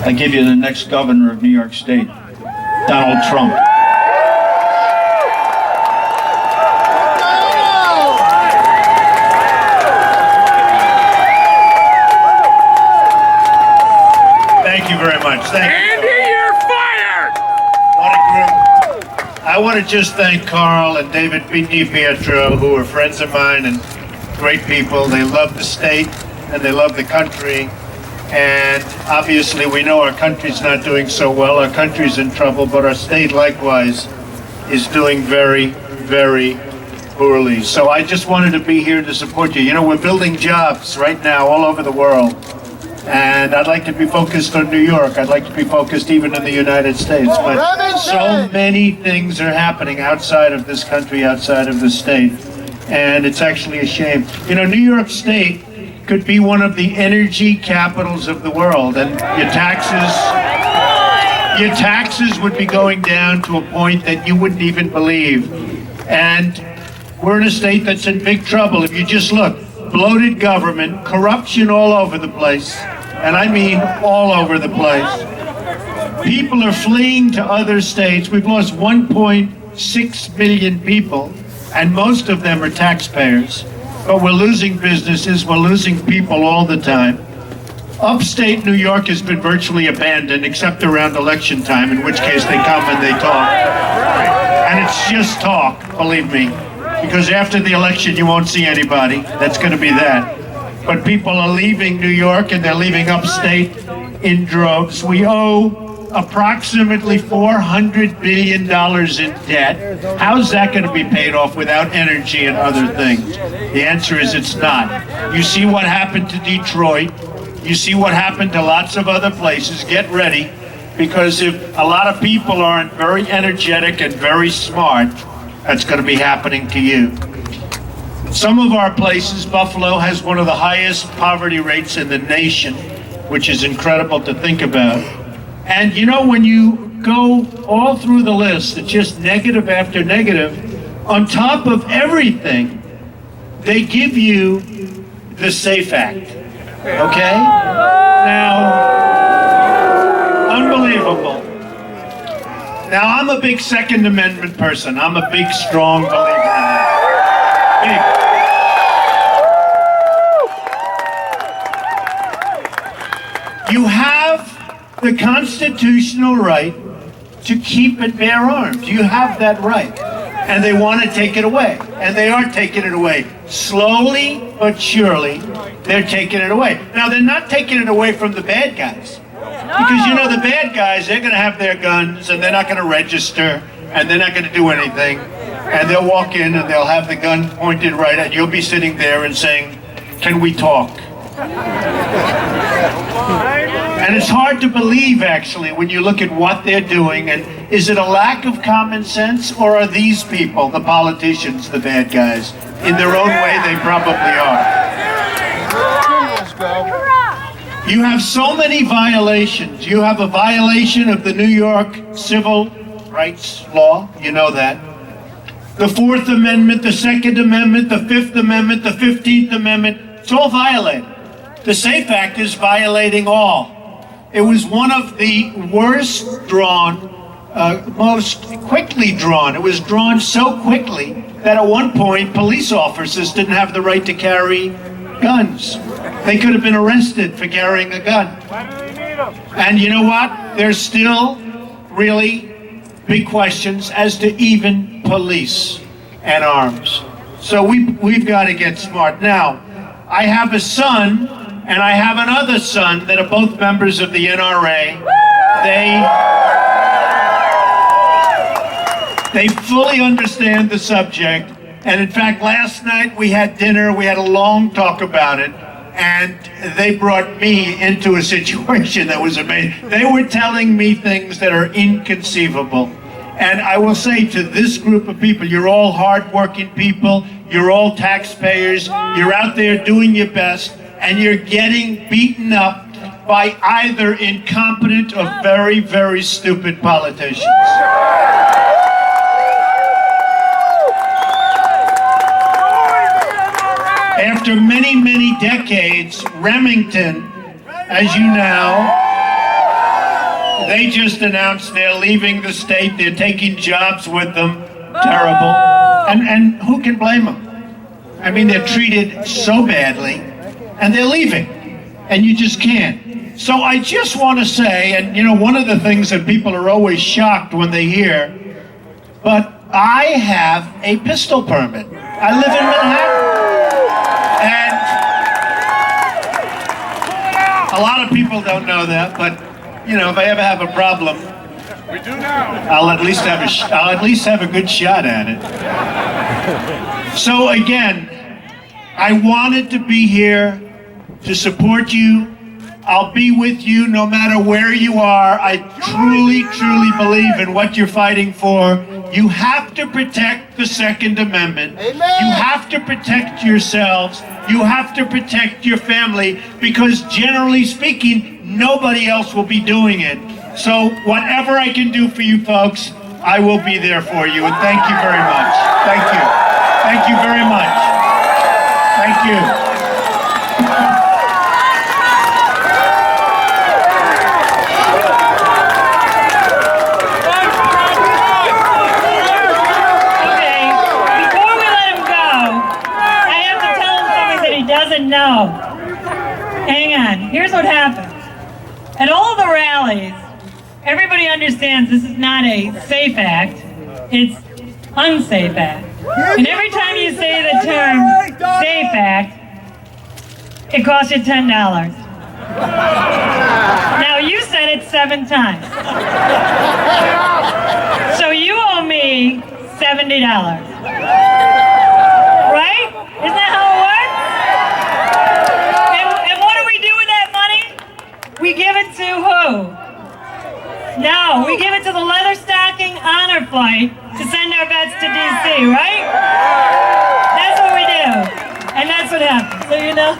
I give you the next governor of New York State, Donald Trump. Thank you very much. Thank you. Andy, you're fired! What a group. I want to just thank Carl and David Pietro, who are friends of mine and great people. They love the state and they love the country. And obviously we know our country's not doing so well. Our country's in trouble, but our state likewise is doing very, very poorly. So I just wanted to be here to support you. You know, we're building jobs right now all over the world. And I'd like to be focused on New York. I'd like to be focused even in the United States. But so many things are happening outside of this country, outside of this state. And it's actually a shame. You know, New York State could be one of the energy capitals of the world, and your taxes would be going down to a point that you wouldn't even believe. And we're in a state that's in big trouble. If you just look, bloated government, corruption all over the place, and I mean all over the place. People are fleeing to other states. We've lost 1.6 million people, and most of them are taxpayers. But we're losing businesses, we're losing people all the time. Upstate New York has been virtually abandoned, except around election time, in which case they come and they talk. And it's just talk, believe me, because after the election you won't see anybody. That's going to be that. But people are leaving New York and they're leaving upstate in droves. We owe approximately $400 billion in debt. How's that going to be paid off without energy and other things? The answer is it's not. You see what happened to Detroit. You see what happened to lots of other places. Get ready, because if a lot of people aren't very energetic and very smart, that's going to be happening to you. Some of our places, Buffalo has one of the highest poverty rates in the nation, which is incredible to think about. And you know, when you go all through the list, it's just negative after negative. On top of everything, they give you the UnSafe Act, okay? Now, unbelievable. Now, I'm a big Second Amendment person. I'm a big, strong believer in that. Big. You have the constitutional right to keep and bear arms. You have that right. And they want to take it away. And they are taking it away. Slowly but surely, they're taking it away. Now, they're not taking it away from the bad guys. Because, you know, the bad guys, they're going to have their guns, and they're not going to register, and they're not going to do anything. And they'll walk in, and they'll have the gun pointed right at you. You'll be sitting there and saying, "Can we talk?" And it's hard to believe, actually, when you look at what they're doing. And is it a lack of common sense, or are these people, the politicians, the bad guys? In their own way, they probably are. You have so many violations. You have a violation of the New York Civil Rights Law. You know that. The Fourth Amendment, the Second Amendment, the Fifth Amendment, the 15th Amendment. It's all violated. The UnSafe Act is violating all. It was one of the worst drawn, most quickly drawn. It was drawn so quickly that at one point police officers didn't have the right to carry guns. They could have been arrested for carrying a gun. And you know what? There's still really big questions as to even police and arms. So we've got to get smart. Now, I have a son and I have another son that are both members of the NRA. They fully understand the subject. And in fact, last night we had dinner, we had a long talk about it, and they brought me into a situation that was amazing. They were telling me things that are inconceivable. And I will say to this group of people, you're all hardworking people, you're all taxpayers, you're out there doing your best, and you're getting beaten up by either incompetent or very, very stupid politicians. After many, many decades, Remington, as you know, They just announced they're leaving the state. They're taking jobs with them. Terrible. And who can blame them? I mean, they're treated so badly, and they're leaving. And you just can't. So I just want to say, and you know, one of the things that people are always shocked when they hear, but I have a pistol permit. I live in Manhattan. And a lot of people don't know that, but you know, if I ever have a problem, We do now. I'll at least have a good shot at it. So again, I wanted to be here to support you. I'll be with you no matter where you are. I truly, truly believe in what you're fighting for. You have to protect the Second Amendment. Amen. You have to protect yourselves. You have to protect your family, because generally speaking, nobody else will be doing it. So whatever I can do for you folks, I will be there for you. And thank you very much. Thank you. Thank you very much. Thank you. Doesn't know. Hang on. Here's what happens. At all the rallies, everybody understands this is not a SAFE Act. It's UnSafe Act. And every time you say the term SAFE Act, it costs you $10. Now you said it 7 times. So you owe me $70. Right? Isn't that how it works? We give it to who? No, we give it to the Leather Stocking Honor Flight to send our vets to D.C., right? That's what we do. And that's what happens. So you know.